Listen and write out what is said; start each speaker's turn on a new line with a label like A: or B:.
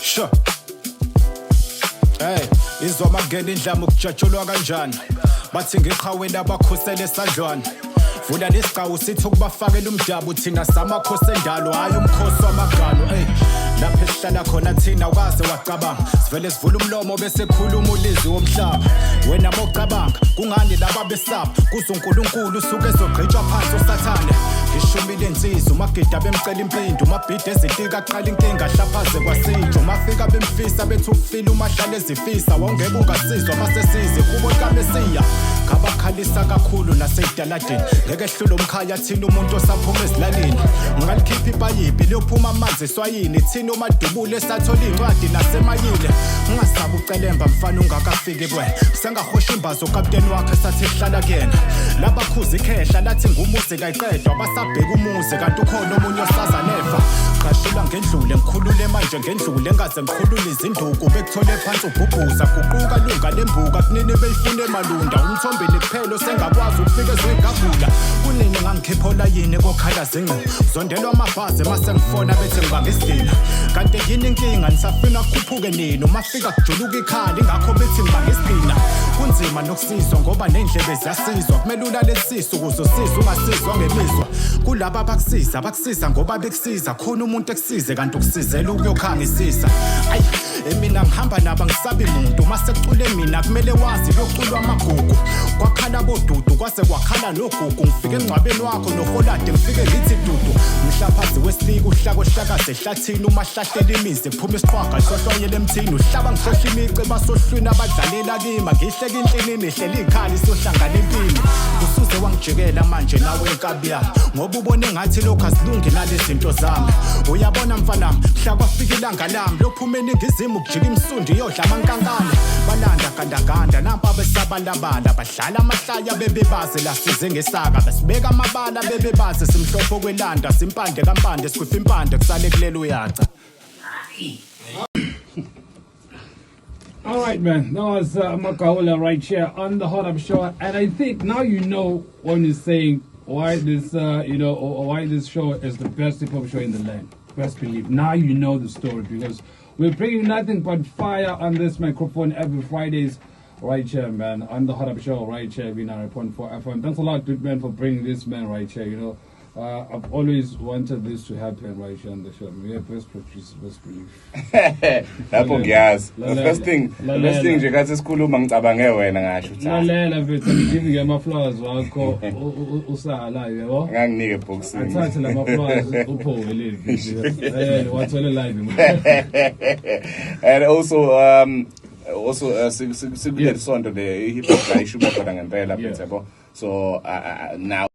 A: Sure. Hey, izoma kungena indlama ukujatshulwa kanjani. Bathi ngeqhaweni abakhosele esandlwana. Vula lesicawu sithi ukubafakela umdabu thina samakhosi endalo hayi umkhosi wamagalo. Hey, lapha esihlala khona thina ukaze wacabanga. Sivele sivula umlomo bese khuluma ulizwi womhlaba. Wena mocabanga kungani laba besaba kuzonkulunkulu usuke ezogqitshwa phansi usathane. Ngishumile insizwa magida bemcela impindu mabhide ezitika aqala inkinga hlaphaze kwasinjo mafika bemfisa bethu ukufila umahlale ezifisa wongeke ungasizwa masesize kubo kamesiya ngabakhalisa kakhulu nasedaladeni ngeke hlulo umkhaya thina umuntu osaphuma ezilalini ngalikhipha ipayipi liyophuma amanzi eswayini thina umadubule esathola incwadi nasemayile ungasaba ucelemba mfana ungakafiki kwe sengahosha imbazo kapteni wakhe sathi hlala kuyena labakhuza ikhehla lathi ngumuzi kayiqedwa basabheka umuzi kanti ukhona omunye osaza neva qashula ngendlule ngikhulule manje ngendlule engaze ngikhulule izinduku bekuthole phansi ubhubhuza guquka lunga lembuka kunini beyifune emalunda umthombeni kuphela sengakwazi ukufika ezwegabula kunini ngangikhiphola yini kokhala zinqo zondelwa amabhazi mase ngifona bethe ngibanga isidina kanti yini inkinga nisafuna ukukhuphuke nini umafika kujuluka ikhala ingakho bethi ngibanga isidina kunzima nokusizwa ngoba nendlebe ziyasizwa kumele ulalesiso kuzosizwa ungasizwa ngemizwa kulabo abakusiza ngoba bekusiza khona umuntu ekusize kanti ukusizela ukuyokhangisisa ayi emina ngihamba naba ngisabi umuntu mase kucule mina kumele wazi kuyoculwa amagugu kwakhala bodudu kwase kwakhala nogugu ngifike engcwabeni wakho noholade ngifike ngithi dudu mhlaphazi wesifika uhlako hlakaze ehlathini umahlahlela imizi kuphuma isiqwaga sohlwanyele emthini uhlaba ngihlohla imici basohlwini abadlalela kima ngihleka inhlini nehleli ikhali sohlangana empini usuze wangijikela manje nawe enkabi yami ngoba ubone ngathi lokho asilungi nalezi zinto zami uyabona mfana mhla kwafika ilanga lami lophuma eningizimu ukujika imsundi yodla amankankane balanda gandaganda nampa besabalabala badlala amahlaya bebebaze la size ngesaka besibeka amabala bebebaze simhlopho kwelanda simpande kampande sikwifa impande kusale kulelo uyaca.
B: All right, man. That was Makaula right here on the Hot Up Show, and I think now you know when you're saying why this, or why this show is the best hip hop show in the land. Best believe. Now you know the story because we're bringing nothing but fire on this microphone every Fridays, right here, man. On the Hot Up Show, right here, B9.4 FM. Thanks a lot, good man, for bringing this man right here. I've always wanted this to happen right here on the show. We have best producer, best belief.
C: Lapho ngiyazi. The first thing nje kathi sikhuluma ngicabange wena ngasho uthi.
B: Lalela mfethu ngivike ama flowers wakho usala yebo.
C: Nganginike box.
B: Athathe lama flowers uphowe levi. Wathole live.
C: And also sikulethe sonto le hip hop guy isho ngempela mfethu yabo. So now